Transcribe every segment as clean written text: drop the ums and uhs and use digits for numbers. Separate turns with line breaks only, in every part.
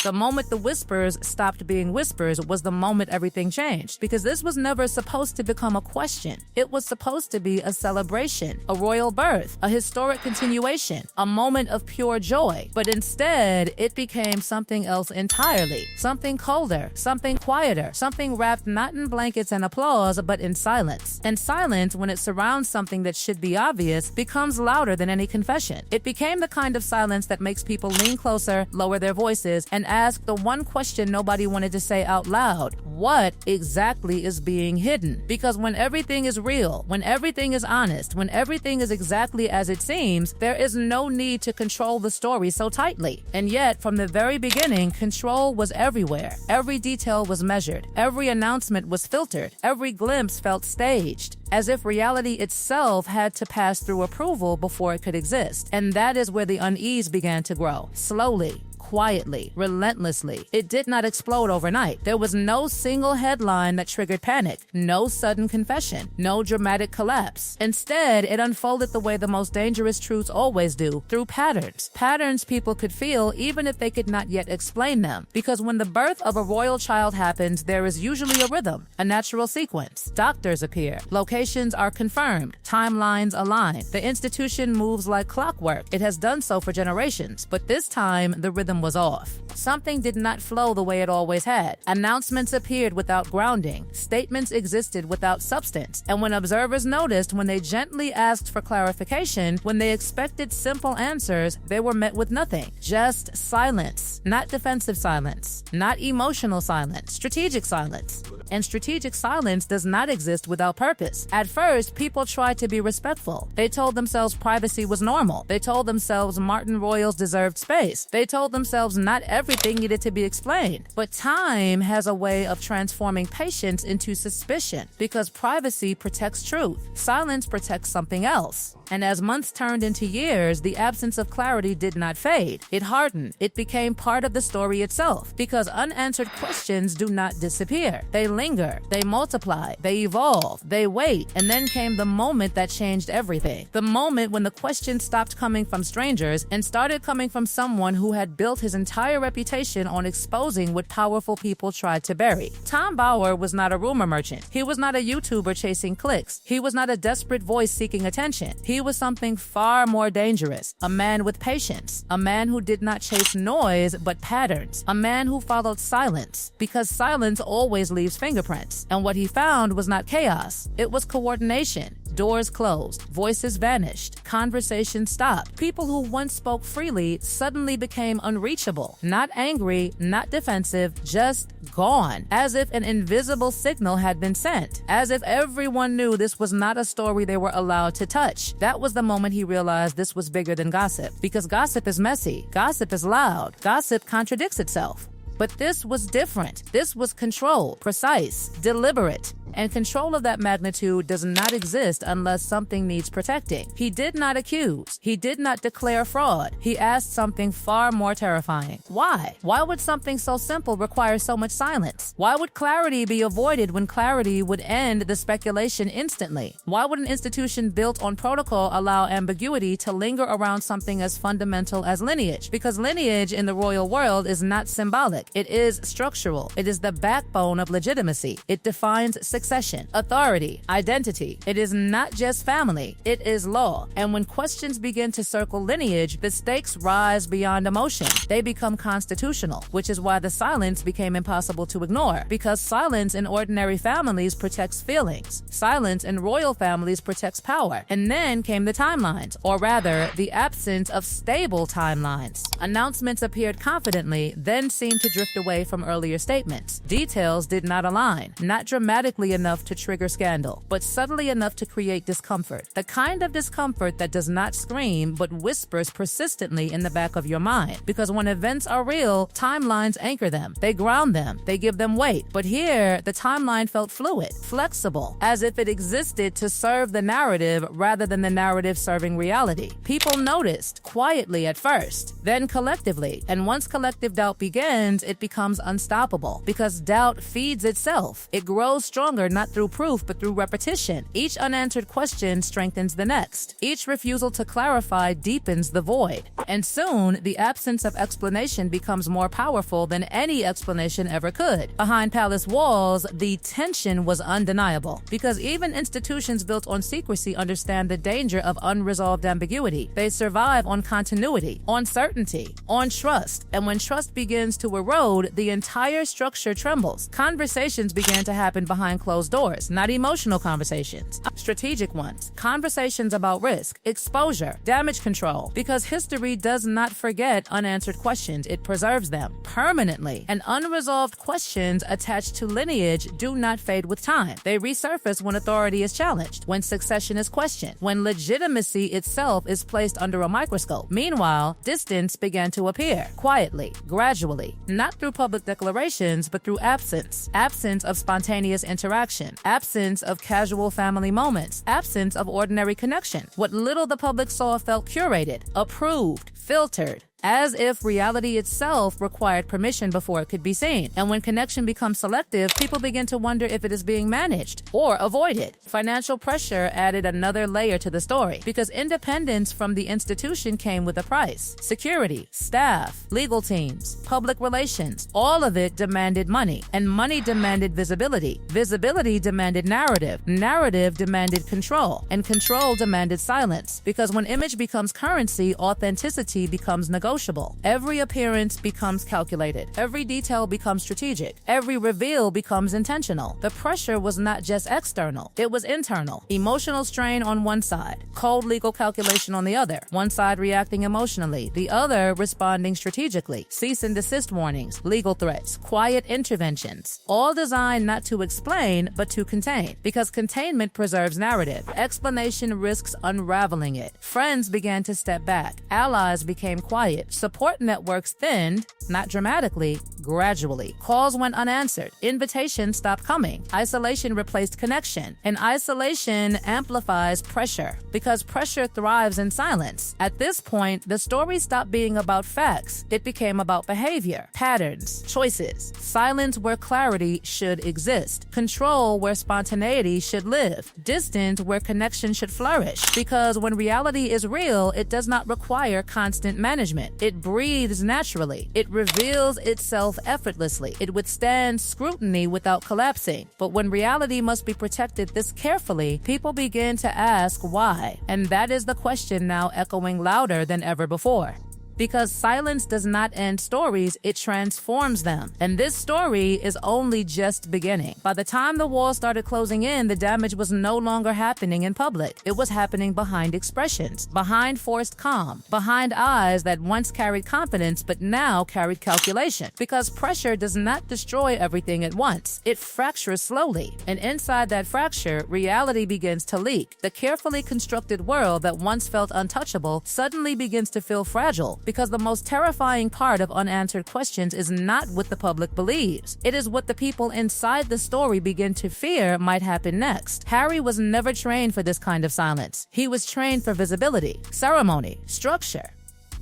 The moment the whispers stopped being whispers was the moment everything changed, because this was never supposed to become a question. It was supposed to be a celebration, a royal birth, a historic continuation, a moment of pure joy. But instead, it became something else entirely, something colder, something quieter, something wrapped not in blankets and applause, but in silence. And silence, when it surrounds something that should be obvious, becomes louder than any confession. It became the kind of silence that makes people lean closer, lower their voices, and ask the one question nobody wanted to say out loud: what exactly is being hidden? Because when everything is real, when everything is honest, when everything is exactly as it seems, there is no need to control the story so tightly. And yet, from the very beginning, control was everywhere. Every detail was measured. Every announcement was filtered. Every glimpse felt staged, as if reality itself had to pass through approval before it could exist. And that is where the unease began to grow, slowly, quietly, relentlessly. It did not explode overnight. There was no single headline that triggered panic, no sudden confession, no dramatic collapse. Instead, it unfolded the way the most dangerous truths always do, through patterns. Patterns people could feel even if they could not yet explain them. Because when the birth of a royal child happens, there is usually a rhythm, a natural sequence. Doctors appear. Locations are confirmed. Timelines align. The institution moves like clockwork. It has done so for generations. But this time, the rhythm was off. Something did not flow the way it always had. Announcements appeared without grounding. Statements existed without substance. And when observers noticed, when they gently asked for clarification, when they expected simple answers, they were met with nothing. Just silence. Not defensive silence. Not emotional silence. Strategic silence. And strategic silence does not exist without purpose. At first, people tried to be respectful. They told themselves privacy was normal. They told themselves Martin royals deserved space. They told themselves not everything needed to be explained. But time has a way of transforming patience into suspicion, because privacy protects truth. Silence protects something else. And as months turned into years, the absence of clarity did not fade. It hardened. It became part of the story itself, because unanswered questions do not disappear. They linger, they multiply, they evolve, they wait, and then came the moment that changed everything. The moment when the questions stopped coming from strangers and started coming from someone who had built his entire reputation on exposing what powerful people tried to bury. Tom Bauer was not a rumor merchant. He was not a YouTuber chasing clicks. He was not a desperate voice seeking attention. He was something far more dangerous, a man with patience, a man who did not chase noise but patterns, a man who followed silence, because silence always leaves fingerprints. And what he found was not chaos, it was coordination. Doors closed, voices vanished, conversations stopped. People who once spoke freely suddenly became unreachable, not angry, not defensive, just gone, as if an invisible signal had been sent, as if everyone knew this was not a story they were allowed to touch. That was the moment he realized this was bigger than gossip, because gossip is messy, gossip is loud, gossip contradicts itself. But this was different. This was control, precise, deliberate. And control of that magnitude does not exist unless something needs protecting. He did not accuse. He did not declare fraud. He asked something far more terrifying. Why? Why would something so simple require so much silence? Why would clarity be avoided when clarity would end the speculation instantly? Why would an institution built on protocol allow ambiguity to linger around something as fundamental as lineage? Because lineage in the royal world is not symbolic. It is structural. It is the backbone of legitimacy. It defines succession, authority, identity. It is not just family, it is law. And when questions begin to circle lineage, the stakes rise beyond emotion. They become constitutional, which is why the silence became impossible to ignore. Because silence in ordinary families protects feelings. Silence in royal families protects power. And then came the timelines, or rather, the absence of stable timelines. Announcements appeared confidently, then seemed to drift away from earlier statements. Details did not align, not dramatically enough to trigger scandal, but subtly enough to create discomfort. The kind of discomfort that does not scream, but whispers persistently in the back of your mind. Because when events are real, timelines anchor them. They ground them. They give them weight. But here, the timeline felt fluid, flexible, as if it existed to serve the narrative rather than the narrative serving reality. People noticed, quietly at first, then collectively. And once collective doubt begins, it becomes unstoppable. Because doubt feeds itself. It grows stronger stronger not through proof but through repetition. Each unanswered question strengthens the next. Each refusal to clarify deepens the void. And soon, the absence of explanation becomes more powerful than any explanation ever could. Behind palace walls, the tension was undeniable, because even institutions built on secrecy understand the danger of unresolved ambiguity. They survive on continuity, on certainty, on trust. And when trust begins to erode, the entire structure trembles. Conversations began to happen behind closed doors, not emotional conversations, strategic ones. Conversations about risk, exposure, damage control, because history does not forget unanswered questions. It preserves them permanently. And unresolved questions attached to lineage do not fade with time. They resurface when authority is challenged, when succession is questioned, when legitimacy itself is placed under a microscope. Meanwhile, distance began to appear, quietly, gradually, not through public declarations, but through absence. Absence of spontaneous interaction, absence of casual family moments, absence of ordinary connection. What little the public saw felt curated, approved, filtered, as if reality itself required permission before it could be seen. And when connection becomes selective, people begin to wonder if it is being managed or avoided. Financial pressure added another layer to the story, because independence from the institution came with a price. Security, staff, legal teams, public relations, all of it demanded money. And money demanded visibility. Visibility demanded narrative. Narrative demanded control. And control demanded silence. Because when image becomes currency, authenticity becomes negotiable. Every appearance becomes calculated. Every detail becomes strategic. Every reveal becomes intentional. The pressure was not just external, it was internal. Emotional strain on one side, cold legal calculation on the other. One side reacting emotionally, the other responding strategically. Cease and desist warnings, legal threats, quiet interventions, all designed not to explain, but to contain. Because containment preserves narrative. Explanation risks unraveling it. Friends began to step back. Allies became quiet. Support networks thinned, not dramatically, gradually. Calls went unanswered. Invitations stopped coming. Isolation replaced connection. And isolation amplifies pressure, because pressure thrives in silence. At this point, the story stopped being about facts. It became about behavior, patterns, choices. Silence where clarity should exist. Control where spontaneity should live. Distance where connection should flourish. Because when reality is real, it does not require constant management. It breathes naturally. It reveals itself effortlessly. It withstands scrutiny without collapsing. But when reality must be protected this carefully, people begin to ask why. And that is the question now echoing louder than ever before. Because silence does not end stories, it transforms them. And this story is only just beginning. By the time the walls started closing in, the damage was no longer happening in public. It was happening behind expressions, behind forced calm, behind eyes that once carried confidence but now carried calculation. Because pressure does not destroy everything at once. It fractures slowly. And inside that fracture, reality begins to leak. The carefully constructed world that once felt untouchable suddenly begins to feel fragile. Because the most terrifying part of unanswered questions is not what the public believes. It is what the people inside the story begin to fear might happen next. Harry was never trained for this kind of silence. He was trained for visibility, ceremony, structure.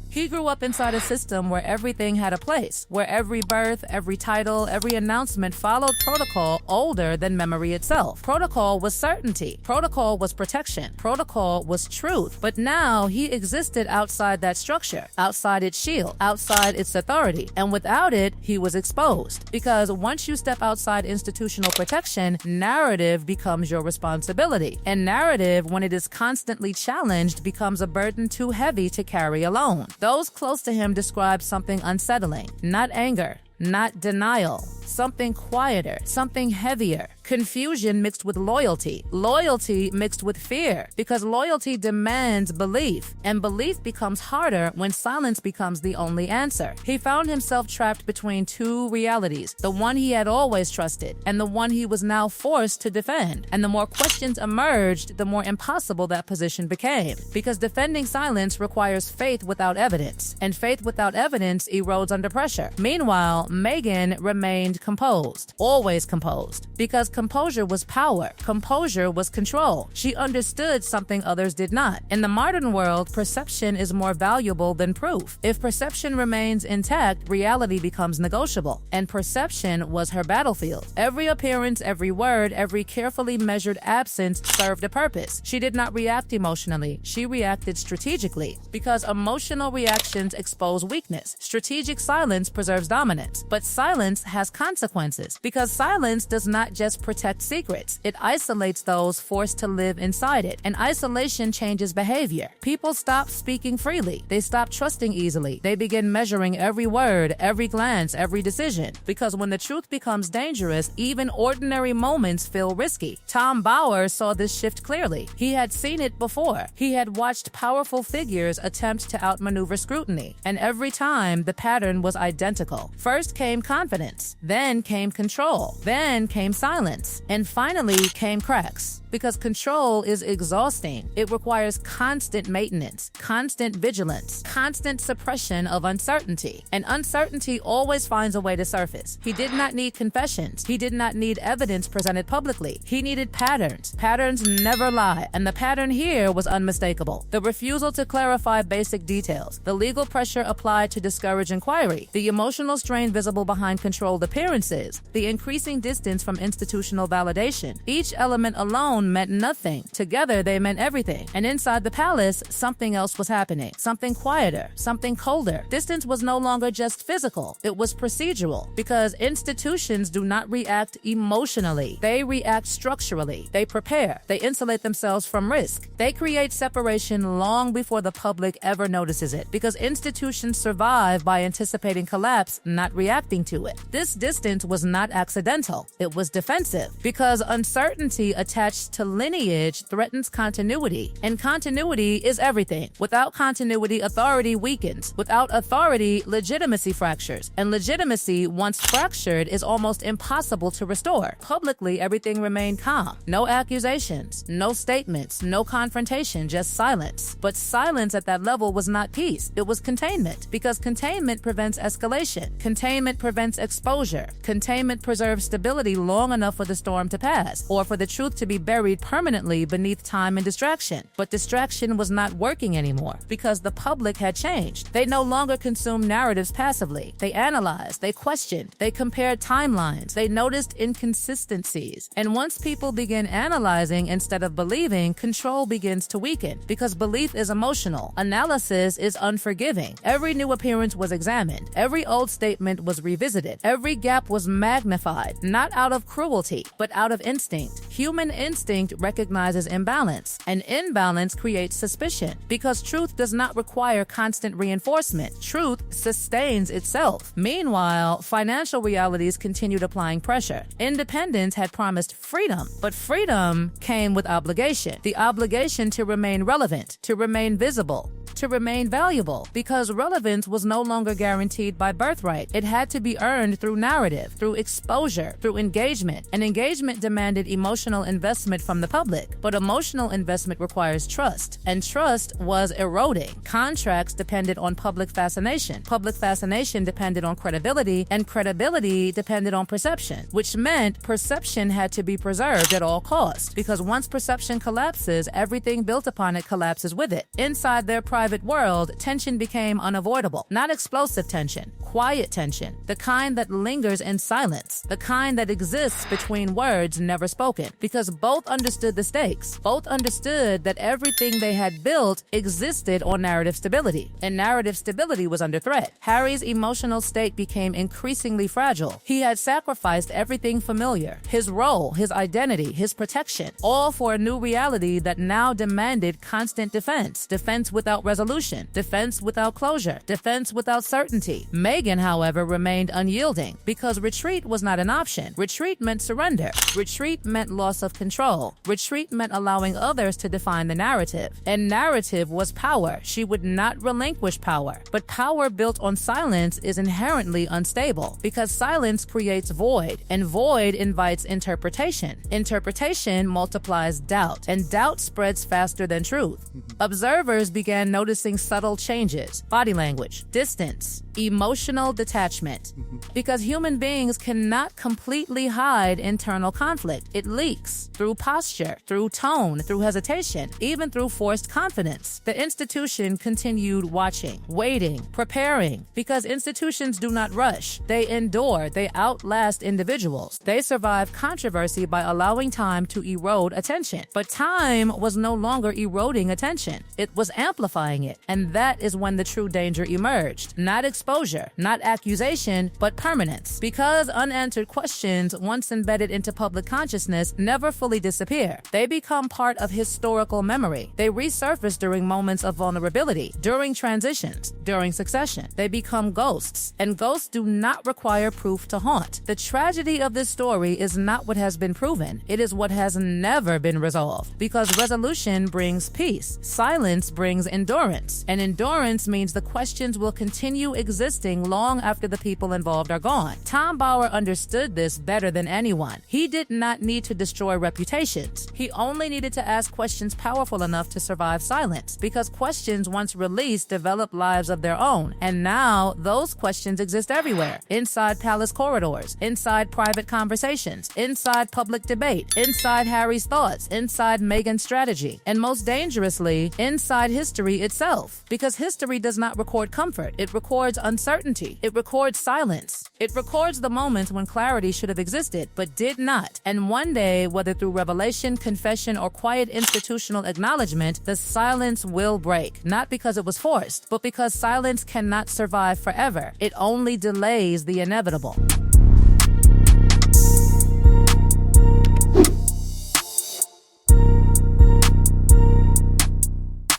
He grew up inside a system where everything had a place, where every birth, every title, every announcement followed protocol older than memory itself. Protocol was certainty. Protocol was protection. Protocol was truth. But now he existed outside that structure, outside its shield, outside its authority. And without it, he was exposed. Because once you step outside institutional protection, narrative becomes your responsibility. And narrative, when it is constantly challenged, becomes a burden too heavy to carry alone. Those close to him described something unsettling, not anger, not denial, something quieter, something heavier. Confusion mixed with loyalty. Loyalty mixed with fear. Because loyalty demands belief. And belief becomes harder when silence becomes the only answer. He found himself trapped between two realities. The one he had always trusted, and the one he was now forced to defend. And the more questions emerged, the more impossible that position became. Because defending silence requires faith without evidence. And faith without evidence erodes under pressure. Meanwhile, Meghan remained composed, always composed, because composure was power. Composure was control. She understood something others did not. In the modern world, perception is more valuable than proof. If perception remains intact, reality becomes negotiable. And perception was her battlefield. Every appearance, every word, every carefully measured absence served a purpose. She did not react emotionally. She reacted strategically, because emotional reactions expose weakness. Strategic silence preserves dominance. But silence has consequences, because silence does not just protect secrets. It isolates those forced to live inside it. And isolation changes behavior. People stop speaking freely. They stop trusting easily. They begin measuring every word, every glance, every decision. Because when the truth becomes dangerous, even ordinary moments feel risky. Tom Bauer saw this shift clearly. He had seen it before. He had watched powerful figures attempt to outmaneuver scrutiny. And every time, the pattern was identical. First came confidence. Then came control. Then came silence. And finally came cracks. Because control is exhausting. It requires constant maintenance, constant vigilance, constant suppression of uncertainty. And uncertainty always finds a way to surface. He did not need confessions. He did not need evidence presented publicly. He needed patterns. Patterns never lie, and the pattern here was unmistakable. The refusal to clarify basic details, the legal pressure applied to discourage inquiry, the emotional strain visible behind controlled appearances, the increasing distance from institutional validation. Each element alone meant nothing. Together, they meant everything. And inside the palace, something else was happening. Something quieter, something colder. Distance was no longer just physical. It was procedural, because institutions do not react emotionally. They react structurally. They prepare. They insulate themselves from risk. They create separation long before the public ever notices it, because institutions survive by anticipating collapse, not reacting to it. This distance was not accidental. It was defensive, because uncertainty attached to lineage threatens continuity, and continuity is everything. Without continuity, authority weakens. Without authority, legitimacy fractures, and legitimacy, once fractured, is almost impossible to restore. Publicly, everything remained calm. No accusations, no statements, no confrontation, just silence. But silence at that level was not peace. It was containment, because containment prevents escalation. Containment prevents exposure. Containment preserves stability long enough for the storm to pass, or for the truth to be buried permanently beneath time and distraction. But distraction was not working anymore, because the public had changed. They no longer consumed narratives passively. They analyzed, they questioned, they compared timelines, they noticed inconsistencies. And once people begin analyzing instead of believing, control begins to weaken, because belief is emotional. Analysis is unforgiving. Every new appearance was examined. Every old statement was revisited. Every gap was magnified, not out of cruelty, but out of instinct. Human instinct recognizes imbalance, and imbalance creates suspicion, because truth does not require constant reinforcement. Truth sustains itself. Meanwhile, financial realities continued applying pressure. Independence had promised freedom, but freedom came with obligation. The obligation to remain relevant, to remain visible, to remain valuable, because relevance was no longer guaranteed by birthright. It had to be earned through narrative, through exposure, through engagement. And engagement demanded emotional investment from the public. But emotional investment requires trust, and trust was eroding. Contracts depended on public fascination. Public fascination depended on credibility, and credibility depended on perception, which meant perception had to be preserved at all costs, because once perception collapses, everything built upon it collapses with it. Inside their private world, tension became unavoidable. Not explosive tension, quiet tension, the kind that lingers in silence, the kind that exists between words never spoken, because both understood the stakes. Both understood that everything they had built existed on narrative stability, and narrative stability was under threat. Harry's emotional state became increasingly fragile. He had sacrificed everything familiar, his role, his identity, his protection, all for a new reality that now demanded constant defense. Defense without resolution, defense without closure, defense without certainty. Meghan, however, remained unyielding, because retreat was not an option. Retreat meant surrender. Retreat meant loss of control. Retreat meant allowing others to define the narrative. And narrative was power. She would not relinquish power. But power built on silence is inherently unstable, because silence creates void, and void invites interpretation. Interpretation multiplies doubt, and doubt spreads faster than truth. Observers began noticing noticing subtle changes, body language, distance, emotional detachment. Because human beings cannot completely hide internal conflict. It leaks through posture, through tone, through hesitation, even through forced confidence. The institution continued watching, waiting, preparing, because institutions do not rush. They endure, they outlast individuals. They survive controversy by allowing time to erode attention. But time was no longer eroding attention. It was amplifying it. And that is when the true danger emerged. Not exposure, not accusation, but permanence. Because unanswered questions, once embedded into public consciousness, never fully disappear. They become part of historical memory. They resurface during moments of vulnerability, during transitions, during succession. They become ghosts, and ghosts do not require proof to haunt. The tragedy of this story is not what has been proven. It is what has never been resolved. Because resolution brings peace. Silence brings endurance. And endurance means the questions will continue existing long after the people involved are gone. Tom Bauer understood this better than anyone. He did not need to destroy reputations. He only needed to ask questions powerful enough to survive silence. Because questions, once released, develop lives of their own. And now, those questions exist everywhere. Inside palace corridors, inside private conversations, inside public debate, inside Harry's thoughts, inside Meghan's strategy, and most dangerously, inside history itself. Because history does not record comfort. It records uncertainty. It records silence. It records the moments when clarity should have existed, but did not. And one day, whether through revelation, confession, or quiet institutional acknowledgement, the silence will break. Not because it was forced, but because silence cannot survive forever. It only delays the inevitable.